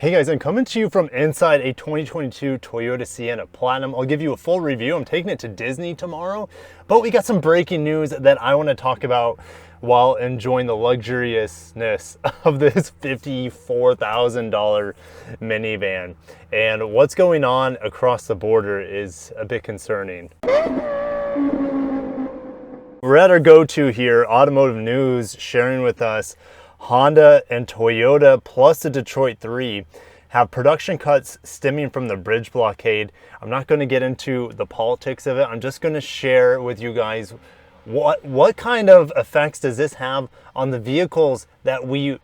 Hey guys, I'm coming to you from inside a 2022 Toyota Sienna Platinum. I'll give you a full review. I'm taking it to Disney tomorrow, but we got some breaking news that I want to talk about while enjoying the luxuriousness of this $54,000 minivan. And what's going on across the border is a bit concerning. We're at our go-to here, Automotive News, sharing with us Honda and Toyota plus the Detroit 3 have production cuts stemming from the bridge blockade. I'm not going to get into the politics of it. I'm just going to share with you guys what kind of effects does this have on the vehicles that we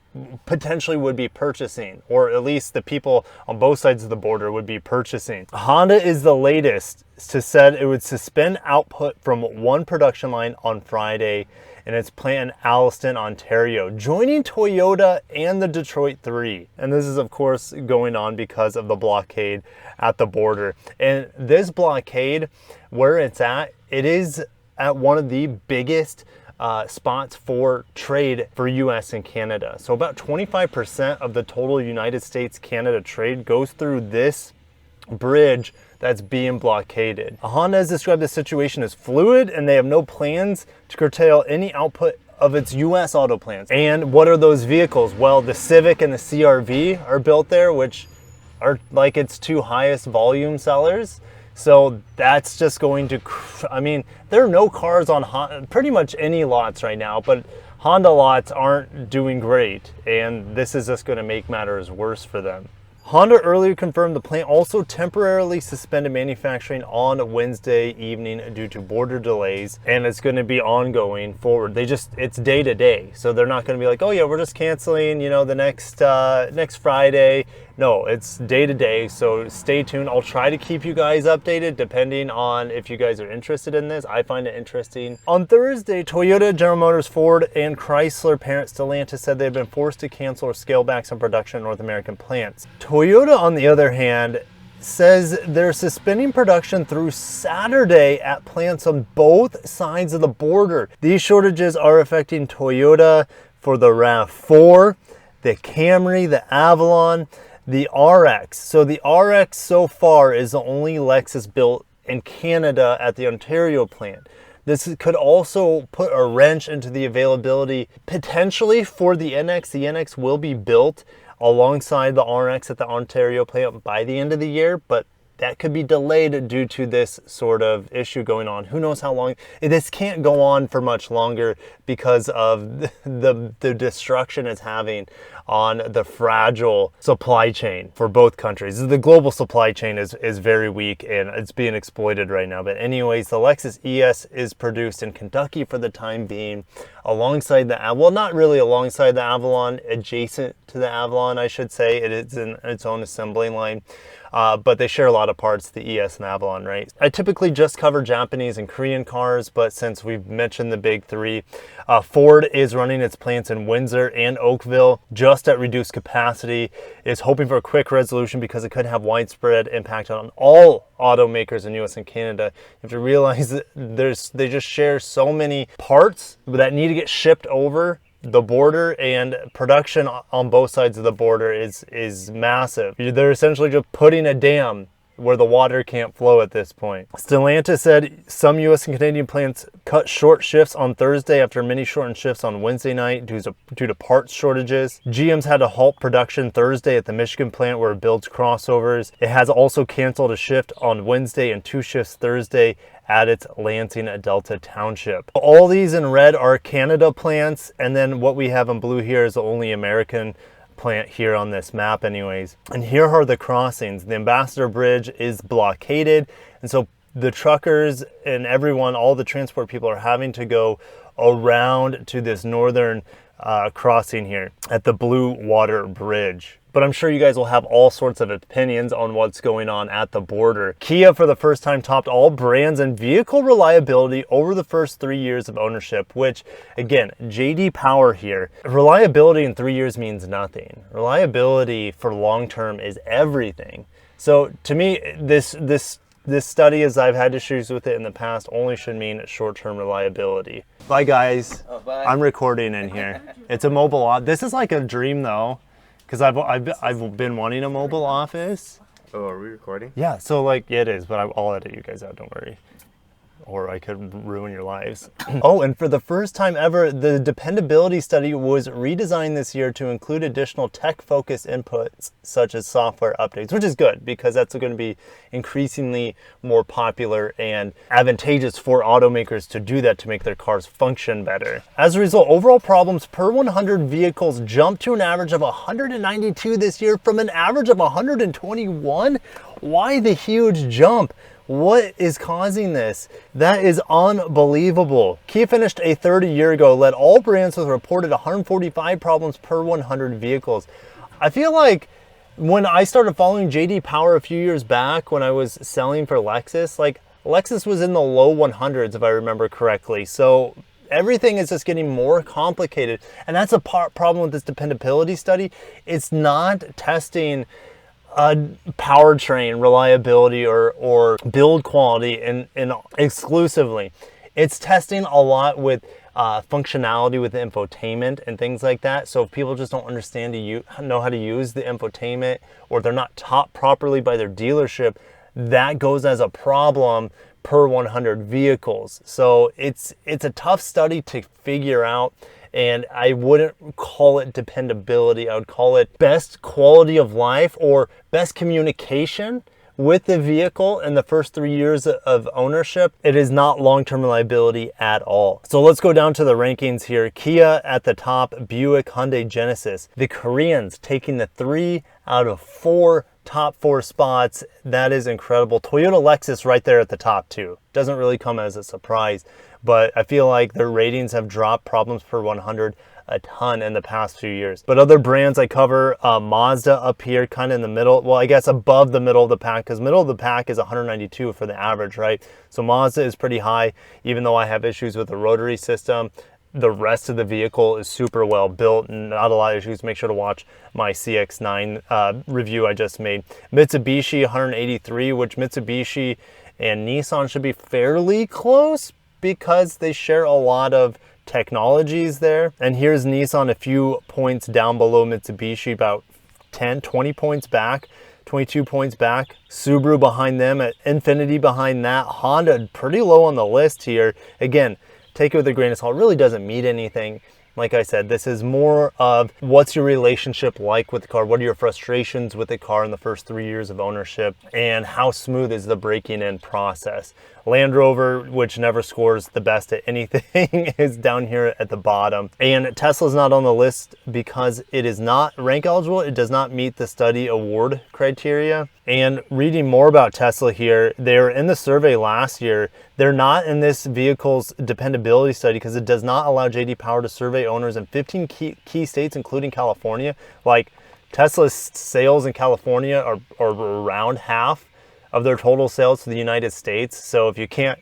potentially would be purchasing, or at least the people on both sides of the border would be purchasing. Honda is the latest to said it would suspend output from one production line on Friday in its plant in Alliston, Ontario, joining Toyota and the Detroit 3. And this is of course going on because of the blockade at the border. And this blockade, where it's at, it is at one of the biggest spots for trade for US and Canada. So about 25% of the total United States-Canada trade goes through this bridge that's being blockaded. Honda has described the situation as fluid and they have no plans to curtail any output of its US auto plants. And what are those vehicles? Well, the Civic and the CR-V are built there, which are like its two highest volume sellers. So that's just going to, I mean, there are no cars on Honda, pretty much any lots right now, but Honda lots aren't doing great. And this is just going to make matters worse for them. Honda earlier confirmed the plant also temporarily suspended manufacturing on Wednesday evening due to border delays, and it's going to be ongoing forward. It's day to day, so they're not going to be like, oh yeah, we're just canceling, you know, the next Friday. No, it's day to day, so stay tuned. I'll try to keep you guys updated depending on if you guys are interested in this. I find it interesting. On Thursday, Toyota, General Motors, Ford, and Chrysler parent Stellantis said they've been forced to cancel or scale back some production in North American plants. Toyota, on the other hand, says they're suspending production through Saturday at plants on both sides of the border. These shortages are affecting Toyota for the RAV4, the Camry, the Avalon, the RX. So the RX so far is the only Lexus built in Canada at the Ontario plant. This could also put a wrench into the availability potentially for the NX. The NX will be built alongside the RX at the Ontario plant by the end of the year, but that could be delayed due to this sort of issue going on. Who knows how long? This can't go on for much longer because of the destruction it's having on the fragile supply chain for both countries. The global supply chain is very weak and it's being exploited right now. But anyways, the Lexus ES is produced in Kentucky for the time being alongside the, well, not really alongside the Avalon, adjacent to the Avalon, I should say. It is in its own assembly line. But they share a lot of parts, the ES and Avalon, right? I typically just cover Japanese and Korean cars, but since we've mentioned the big three, Ford is running its plants in Windsor and Oakville just at reduced capacity, is hoping for a quick resolution because it could have widespread impact on all automakers in US and Canada. You have to realize that they just share so many parts that need to get shipped over the border, and production on both sides of the border is massive. They're essentially just putting a dam where the water can't flow at this point. Stellantis said some US and Canadian plants cut short shifts on Thursday after many shortened shifts on Wednesday night due to parts shortages. GM's had to halt production Thursday at the Michigan plant where it builds crossovers. It has also canceled a shift on Wednesday and 2 shifts Thursday at its Lansing Delta Township. All these in red are Canada plants, and then what we have in blue here is the only American plant here on this map anyways. And here are the crossings. The Ambassador Bridge is blockaded, and so the truckers and everyone, all the transport people are having to go around to this northern crossing here at the Blue Water Bridge. But I'm sure you guys will have all sorts of opinions on what's going on at the border. Kia, for the first time, topped all brands and vehicle reliability over the first 3 years of ownership, which, again, JD Power here. Reliability in 3 years means nothing. Reliability for long term is everything. So to me, this study, as I've had issues with it in the past, only should mean short-term reliability. Bye, guys. Oh, bye. I'm recording in here. It's a mobile. This is like a dream, though. because I've been wanting a mobile office. Oh, are we recording? Yeah, so like it is, but I'll edit you guys out. Don't worry. Or I could ruin your lives. Oh, and for the first time ever, the dependability study was redesigned this year to include additional tech-focused inputs, such as software updates, which is good because that's going to be increasingly more popular and advantageous for automakers to do that to make their cars function better. As a result, overall problems per 100 vehicles jumped to an average of 192 this year from an average of 121. Why the huge jump? What is causing this? That is unbelievable. Kia finished a third a year ago, led all brands with reported 145 problems per 100 vehicles. I feel like when I started following JD Power a few years back when I was selling for Lexus, like Lexus was in the low 100s if I remember correctly. So everything is just getting more complicated. And that's a problem with this dependability study. It's not testing powertrain reliability or build quality in exclusively. It's testing a lot with functionality with the infotainment and things like that. So if people just don't understand know how to use the infotainment, or they're not taught properly by their dealership, that goes as a problem per 100 vehicles. So it's a tough study to figure out. And I wouldn't call it dependability. I would call it best quality of life or best communication with the vehicle in the first 3 years of ownership. It is not long-term reliability at all. So let's go down to the rankings here. Kia at the top, Buick, Hyundai, Genesis. The Koreans taking the 3 out of 4 top 4 spots. That is incredible. Toyota, Lexus right there at the top too. Doesn't really come as a surprise, but I feel like their ratings have dropped problems per 100 a ton in the past few years. But other brands I cover, Mazda up here kind of in the middle, well, I guess above the middle of the pack, because middle of the pack is 192 for the average, right? So Mazda is pretty high, even though I have issues with the rotary system. The rest of the vehicle is super well built and not a lot of issues. Make sure to watch my CX-9 review I just made. Mitsubishi 183, which Mitsubishi and Nissan should be fairly close because they share a lot of technologies there. And here's Nissan a few points down below Mitsubishi, about 10, 20 points back, 22 points back. Subaru behind them, at Infiniti behind that. Honda pretty low on the list here. Again, take it with a grain of salt. It really doesn't mean anything. Like I said, this is more of what's your relationship like with the car? What are your frustrations with the car in the first 3 years of ownership? And how smooth is the breaking in process? Land Rover, which never scores the best at anything, is down here at the bottom. And Tesla's not on the list because it is not rank eligible. It does not meet the study award criteria. And reading more about Tesla here, they were in the survey last year. They're not in this vehicle's dependability study because it does not allow JD Power to survey owners in 15 key states, including California. Like Tesla's sales in California are around half of their total sales to the United States. So if you can't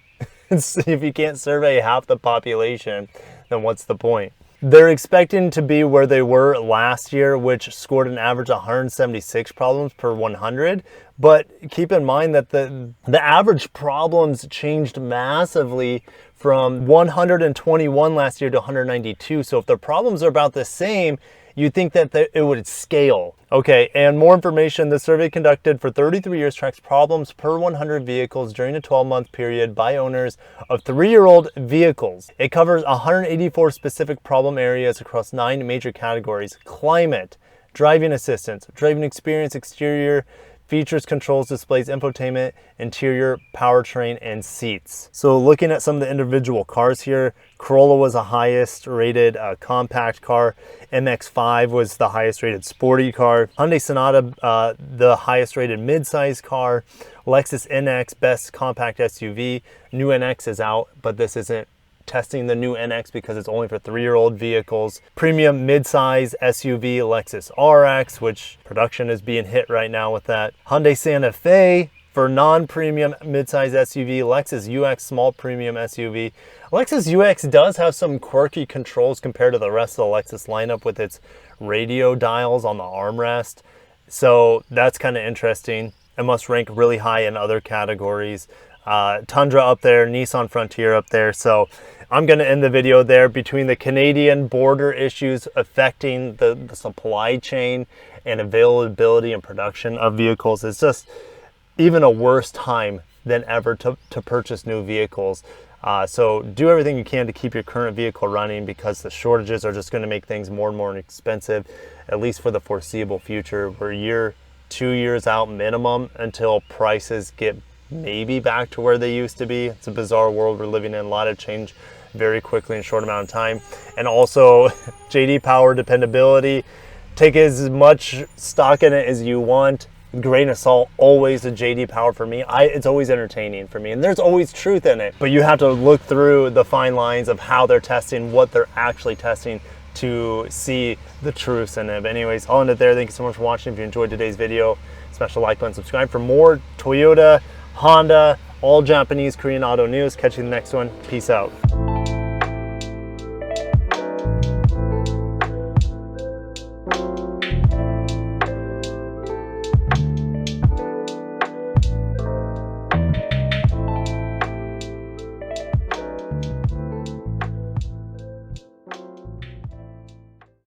survey half the population, then what's the point? They're expecting to be where they were last year, which scored an average 176 problems per 100. But keep in mind that the average problems changed massively from 121 last year to 192. So if the problems are about the same, you'd think that it would scale. Okay, and more information. The survey conducted for 33 years tracks problems per 100 vehicles during a 12-month period by owners of 3-year-old vehicles. It covers 184 specific problem areas across 9 major categories: climate, driving assistance, driving experience, exterior features, controls, displays, infotainment, interior, powertrain, and seats. So looking at some of the individual cars here, Corolla was the highest rated compact car. MX-5 was the highest rated sporty car. Hyundai Sonata, the highest rated midsize car. Lexus NX, best compact SUV. New NX is out, but this isn't testing the new NX because it's only for 3-year-old vehicles. Premium midsize SUV Lexus RX, which production is being hit right now with that. Hyundai Santa Fe for non-premium midsize SUV. Lexus UX small premium SUV. Lexus UX does have some quirky controls compared to the rest of the Lexus lineup with its radio dials on the armrest. So that's kind of interesting. It must rank really high in other categories. Tundra up there, Nissan Frontier up there. So I'm going to end the video there. Between the Canadian border issues affecting the supply chain and availability and production of vehicles, it's just even a worse time than ever to purchase new vehicles. So do everything you can to keep your current vehicle running, because the shortages are just going to make things more and more expensive, at least for the foreseeable future. We're 2 years out minimum until prices get maybe back to where they used to be. It's a bizarre world we're living in. A lot of change very quickly in a short amount of time. And also JD Power dependability. Take as much stock in it as you want. Grain of salt, always a JD Power for me. It's always entertaining for me, and there's always truth in it. But you have to look through the fine lines of how they're testing, what they're actually testing, to see the truths in it. But anyways, I'll end it there. Thank you so much for watching. If you enjoyed today's video, smash the like button, subscribe for more Toyota, Honda, all Japanese, Korean auto news. Catch you in the next one. Peace out.